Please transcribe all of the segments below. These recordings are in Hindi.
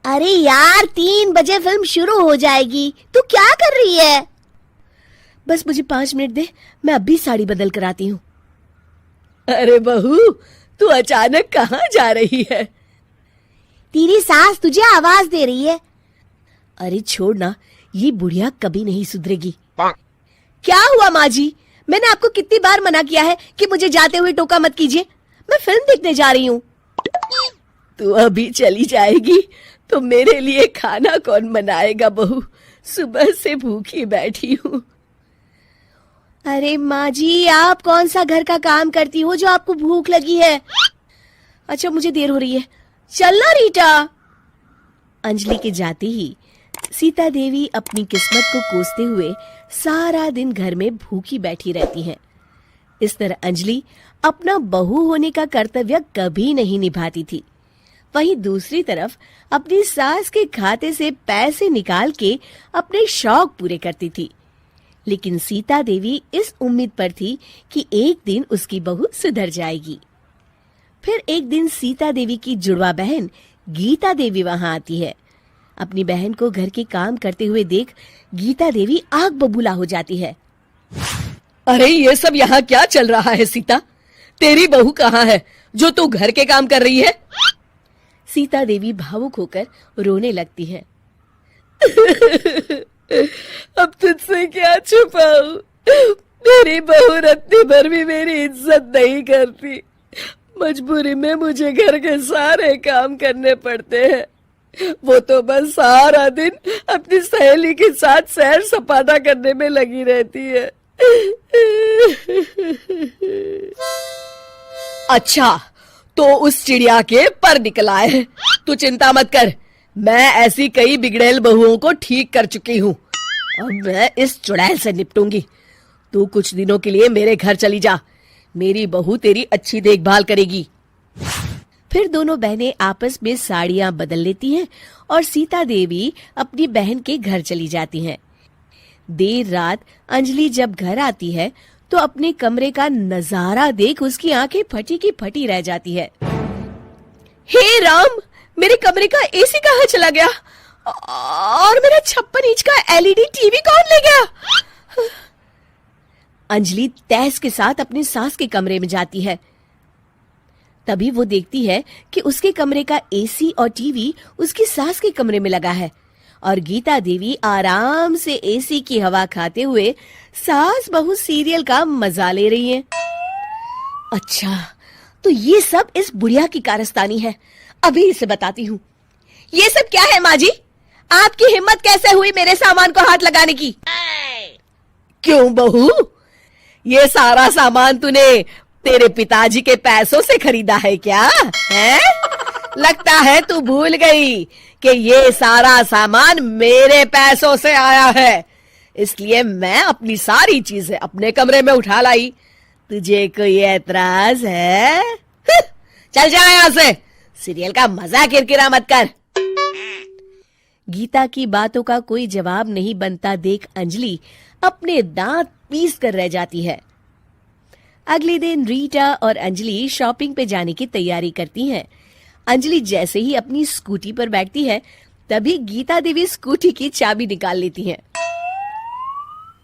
अरे यार 3 बजे फिल्म शुरू हो जाएगी, तू क्या कर रही है? बस मुझे 5 मिनट दे, मैं अभी साड़ी बदल कर आती हूँ। अरे बहू, तू अचानक कहाँ जा रही है? तेरी सास तुझे आवाज दे रही है। अरे छोड़ ना, ये बुढ़िया कभी नहीं सुधरेगी। क्या हुआ माँ जी? मैंने आपको कितनी बार मना किया है कि मुझे जाते हुए टोका मत कीजिए। मैं फिल्म देखने जा रही हूँ। तू अभी चली जाएगी तो मेरे लिए खाना कौन बनाएगा बहू? सुबह से भूखी बैठी हूँ। अरे माँ जी, आप कौन सा घर का काम करती हो जो आपको भूख लगी है? अच्छा, मुझे देर हो रही है, चलना रीटा। अंजलि के जाते ही सीता देवी अपनी किस्मत को कोसते हुए सारा दिन घर में भूखी बैठी रहती हैं। इस तरह अंजलि अपना बहू होने का कर्तव्य कभी नहीं निभाती थी। वहीं दूसरी तरफ अपनी सास के खाते से पैसे निकाल के अपने शौक पूरे करती थी। लेकिन सीता देवी इस उम्मीद पर थी कि एक दिन उसकी बहू सुधर जाएगी। फिर एक दिन सीता देवी की जुड़वा बहन गीता देवी वहां आती है। अपनी बहन को घर के काम करते हुए देख गीता देवी आग बबूला हो जाती है। अरे ये सब यहाँ क्या चल रहा है सीता? तेरी बहू कहाँ है जो तू घर के काम कर रही है? सीता देवी भावुक होकर रोने लगती है। अब तुझसे क्या छुपाऊं? मेरी बहू रत्ती भर भी मेरी इज्जत नहीं करती। मजबूरी में मुझे घर के सारे काम करने पड़ते हैं। वो तो बस सारा दिन अपनी सहेली के साथ सैर सपाटा करने में लगी रहती है। अच्छा, तो उस चिड़िया के पर निकल आए। तू चिंता मत कर, मैं ऐसी कई बिगड़ैल बहुओं को ठीक कर चुकी हूँ। अब मैं इस चुड़ैल से निपटूंगी। तू कुछ दिनों के लिए मेरे घर चली जा, मेरी बहू तेरी अच्छी देखभाल करेगी। फिर दोनों बहनें आपस में साड़ियां बदल लेती हैं और सीता देवी अपनी बहन के घर चली जाती हैं। देर रात अंजलि जब घर आती है तो अपने कमरे का नजारा देख उसकी आंखें फटी की फटी रह जाती है। हे राम, मेरे कमरे का एसी कहाँ चला गया? और मेरा 56 इंच का एलईडी टीवी कौन ले गया? अंजलि तैस के साथ अपनी सास के कमरे में जाती है। तभी वो देखती है कि उसके कमरे का एसी और टीवी उसकी सास के कमरे में लगा है और गीता देवी आराम से एसी की हवा खाते हुए सास बहू सीरियल का मजा ले रही हैं। अच्छा, तो ये सब इस बुढ़िया की कारस्तानी है। अभी इसे बताती हूँ। ये सब क्या है माँ जी? आपकी हिम्मत कैसे हुई मेरे सामान को हाथ लगाने की? क्यों बहू, ये सारा सामान तूने तेरे पिताजी के पैसों से खरीदा है क्या? है? लगता है तू भूल गई कि ये सारा सामान मेरे पैसों से आया है, इसलिए मैं अपनी सारी चीजें अपने कमरे में उठा लाई। तुझे कोई एतराज है? चल जा यहाँ से, सीरियल का मजा किरकिरा मत कर। गीता की बातों का कोई जवाब नहीं बनता देख अंजलि अपने दांत पीस कर रह जाती है। अगले दिन रीटा और अंजलि शॉपिंग पे जाने की तैयारी करती हैं। अंजलि जैसे ही अपनी स्कूटी पर बैठती है तभी गीता देवी स्कूटी की चाबी निकाल लेती हैं।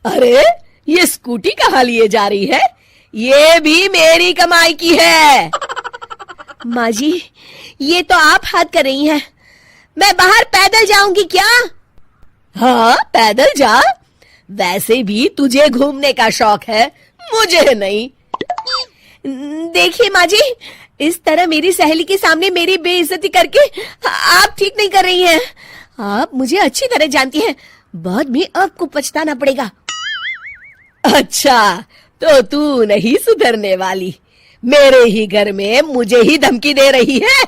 अरे, ये स्कूटी कहाँ लिए जा रही है? ये भी मेरी कमाई की है। माँ जी, ये तो आप हाथ कर रही हैं। मैं बाहर पैदल जाऊंगी क्या? हाँ, पैदल जा। वैसे भी तुझे घूमने का शौक है, मुझे नहीं। देखिए माँ जी, इस तरह मेरी सहेली के सामने मेरी बेइज्जती करके आप ठीक नहीं कर रही हैं। आप मुझे अच्छी तरह जानती हैं, बाद में आपको पछताना पड़ेगा। अच्छा, तो तू नहीं सुधरने वाली, मेरे ही घर में मुझे ही धमकी दे रही है।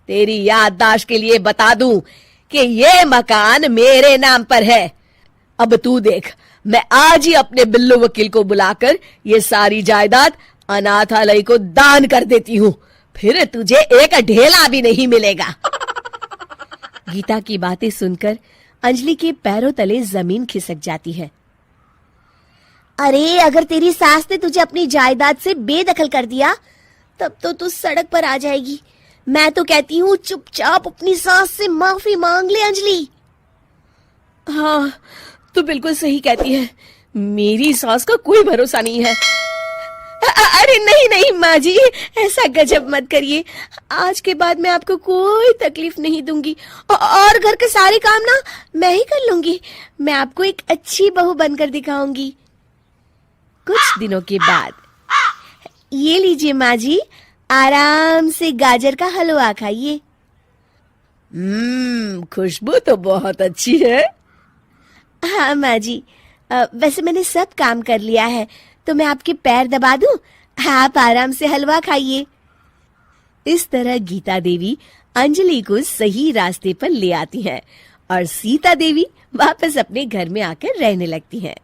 तेरी याददाश्त के लिए बता दूं कि ये मकान मेरे नाम पर है। अब तू देख, मैं आज ही अपने बिल्लू वकील को बुलाकर ये सारी जायदाद अनाथालय को दान कर देती हूँ, फिर तुझे एक ढेला भी नहीं मिलेगा। गीता की बातें सुनकर अंजलि के पैरों तले जमीन खिसक जाती है। अरे, अगर तेरी सास ने तुझे अपनी जायदाद से बेदखल कर दिया तब तो तू सड़क पर आ जाएगी। मैं तो कहती हूँ चुपचाप अपनी सास से माफी मांग ले अंजलि। हाँ, तो बिल्कुल सही कहती है, मेरी सास का कोई भरोसा नहीं है। अरे नहीं नहीं माँ जी, ऐसा गजब मत करिए। आज के बाद मैं आपको कोई तकलीफ नहीं दूंगी और घर के सारे काम ना मैं ही कर लूंगी। मैं आपको एक अच्छी बहू बनकर दिखाऊंगी। कुछ दिनों के बाद, ये लीजिए माँ जी, आराम से गाजर का हलवा खाइए। खुशबू तो बहुत अच्छी है। हाँ माँ जी, वैसे मैंने सब काम कर लिया है, तो मैं आपके पैर दबा दूं? आप आराम से हलवा खाइए। इस तरह गीता देवी अंजलि को सही रास्ते पर ले आती हैं और सीता देवी वापस अपने घर में आकर रहने लगती हैं।